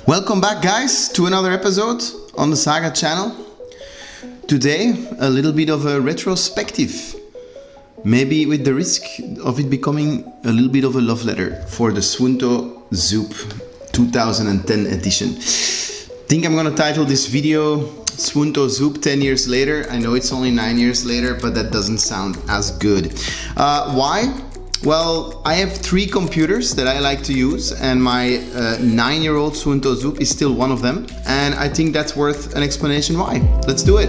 Welcome back, guys, to another episode on the SAGA channel. Today, a little bit of a retrospective, maybe with the risk of it becoming a little bit of a love letter for the Suunto Zoop 2010 edition. I think I'm gonna title this video Suunto Zoop 10 years later. I know it's only 9 years later, but that doesn't sound as good. Why? Well, I have 3 computers that I like to use, and my 9-year-old Suunto Zoop is still one of them, and I think that's worth an explanation why. Let's do it.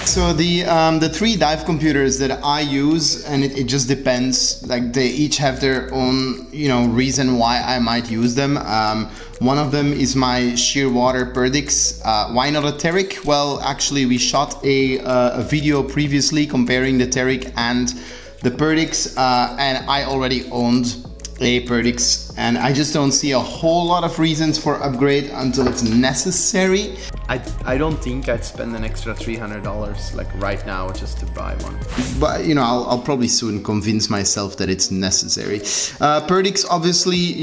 So the 3 dive computers that I use, and it just depends, like they each have their own, reason why I might use them. One of them is my Shearwater Perdix. Why not a Teric? Well, actually we shot a video previously comparing the Teric and the Perdix, and I already owned a Perdix, and I just don't see a whole lot of reasons for upgrade until it's necessary. I don't think I'd spend an extra $300 like right now just to buy one. But I'll probably soon convince myself that it's necessary. Perdix, obviously,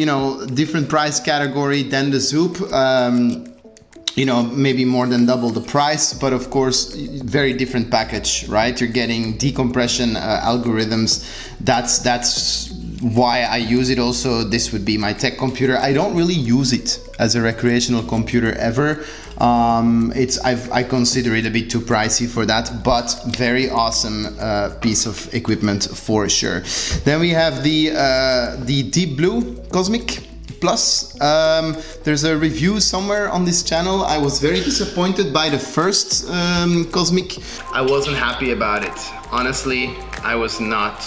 different price category than the Zoop. Maybe more than double the price, but of course, very different package, right? You're getting decompression algorithms. That's why I use it. Also, this would be my tech computer. I don't really use it as a recreational computer ever. I consider it a bit too pricey for that, but very awesome piece of equipment for sure. Then we have the Deepblu Cosmiq Plus. There's a review somewhere on this channel. I was very disappointed by the first Cosmiq. I wasn't happy about it. Honestly, I was not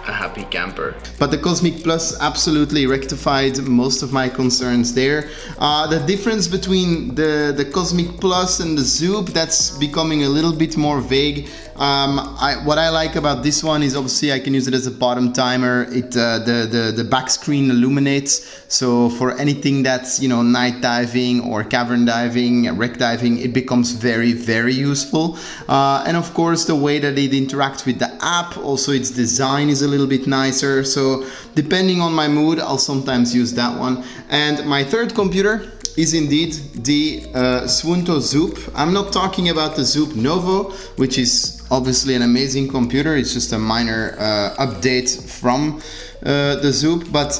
a happy camper. But the Cosmiq Plus absolutely rectified most of my concerns there. The difference between the Cosmiq Plus and the Zoop, that's becoming a little bit more vague. What I like about this one is obviously I can use it as a bottom timer. The back screen illuminates, so for anything that's night diving or cavern diving, wreck diving, it becomes very, very useful. And of course the way that it interacts with the app, also its design is a little bit nicer. So depending on my mood, I'll sometimes use that one. And my third computer is indeed the Suunto Zoop. I'm not talking about the Zoop Novo, which is obviously an amazing computer. It's just a minor update from the Zoop, but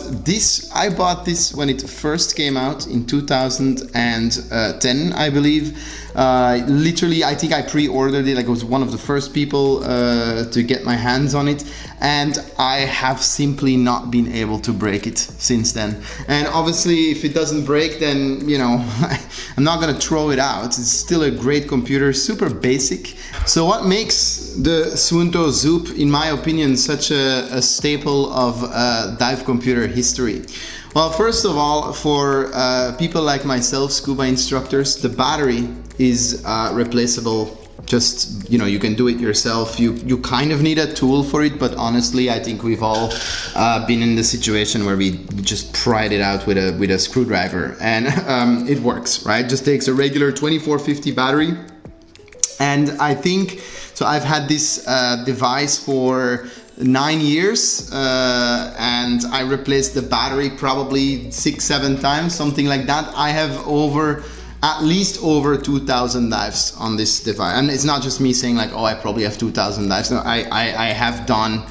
I bought this when it first came out in 2010, I believe. Literally, I think I pre-ordered it. Like, I was one of the first people to get my hands on it, and I have simply not been able to break it since then. And obviously, if it doesn't break, then I'm not gonna throw it out. It's still a great computer, super basic. So what makes the Suunto Zoop, in my opinion, such a staple of dive computer history? Well, first of all, for people like myself, scuba instructors, the battery is replaceable. Just, you can do it yourself. You kind of need a tool for it, but honestly, I think we've all been in the situation where we just pried it out with a screwdriver, and it works, right? Just takes a regular 2450 battery. And I think, so I've had this device for 9 years, and I replaced the battery probably 6-7 times, something like that. I have at least over 2,000 dives on this device, and it's not just me saying like, oh, I probably have 2,000 dives. No, I have done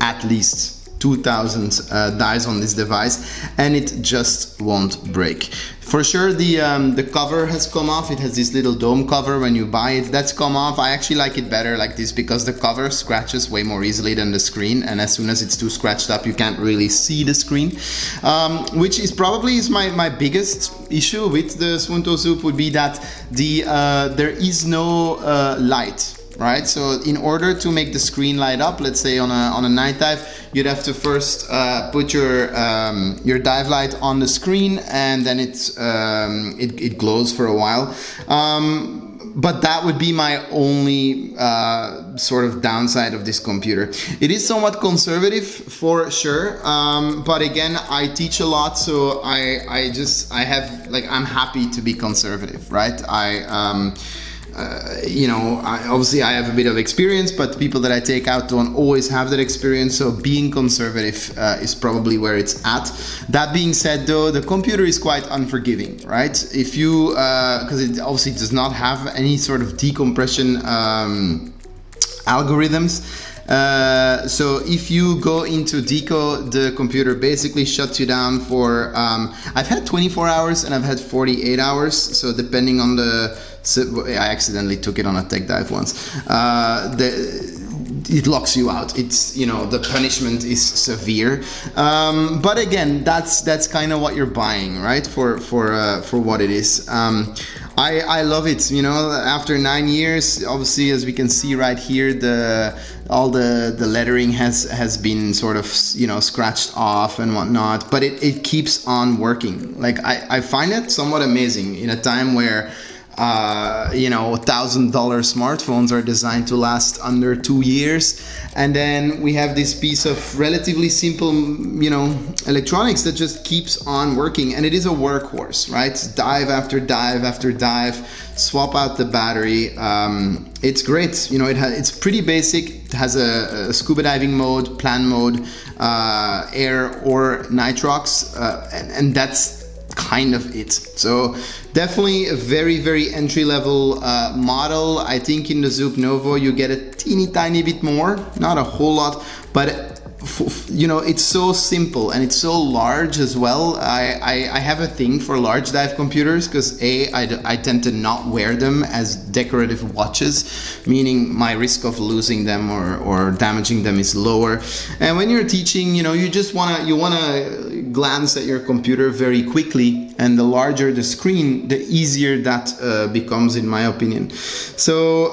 at least 2,000 dives on this device, and it just won't break. For sure, the cover has come off. It has this little dome cover when you buy it. That's come off. I actually like it better like this because the cover scratches way more easily than the screen, and as soon as it's too scratched up, you can't really see the screen. Which is probably my biggest issue with the Suunto Zoop, would be that there is no light. Right, so in order to make the screen light up, let's say on a night dive, you'd have to first put your dive light on the screen, and then it glows for a while. But that would be my only sort of downside of this computer. It is somewhat conservative for sure, but again, I teach a lot, so I'm happy to be conservative, right? you know, obviously I have a bit of experience, but the people that I take out don't always have that experience. So being conservative is probably where it's at. That being said, though, the computer is quite unforgiving, right? If you, because it obviously does not have any sort of decompression algorithms. So if you go into deco, the computer basically shuts you down for, I've had 24 hours and I've had 48 hours. So depending on I accidentally took it on a tech dive once. It locks you out. It's, you know, the punishment is severe. But again, that's kind of what you're buying, right? For what it is. I love it. You know, after 9 years, obviously, as we can see right here, all the lettering has been sort of, you know, scratched off and whatnot, but it keeps on working. Like I find it somewhat amazing in a time where you know, $1,000 smartphones are designed to last under 2 years, and then we have this piece of relatively simple, you know, electronics that just keeps on working, and it is a workhorse, right? Dive after dive after dive, swap out the battery. It's great. You know, it's pretty basic. It has a scuba diving mode, plan mode, air or nitrox, and that's kind of it. So definitely a very, very entry-level model. I think in the Zoop Novo you get a teeny tiny bit more, not a whole lot, but you know, it's so simple and it's so large as well. I have a thing for large dive computers because I tend to not wear them as decorative watches, meaning my risk of losing them or damaging them is lower. And when you're teaching, you know, you just wanna glance at your computer very quickly, and the larger the screen, the easier that becomes, in my opinion. So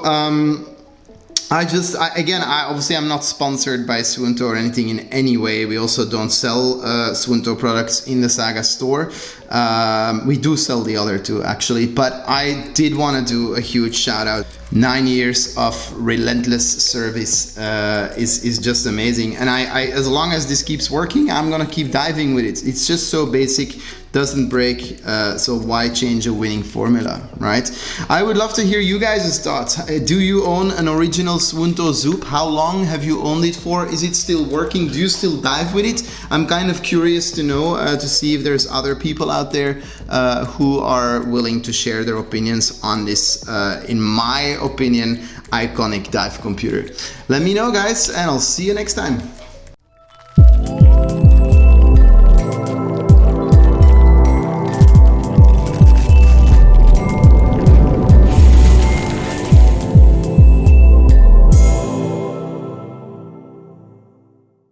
obviously I'm not sponsored by Suunto or anything in any way. We also don't sell Suunto products in the SAGA store. We do sell the other two actually, but I did want to do a huge shout out. 9 years of relentless service is just amazing, and I as long as this keeps working, I'm gonna keep diving with it. It's just so basic, doesn't break, so why change a winning formula, right? I would love to hear you guys' thoughts. Do you own an original Suunto Zoop? How long have you owned it for? Is it still working? Do you still dive with it? I'm kind of curious to know, to see if there's other people out there who are willing to share their opinions on this, in my opinion, iconic dive computer. Let me know, guys, and I'll see you next time.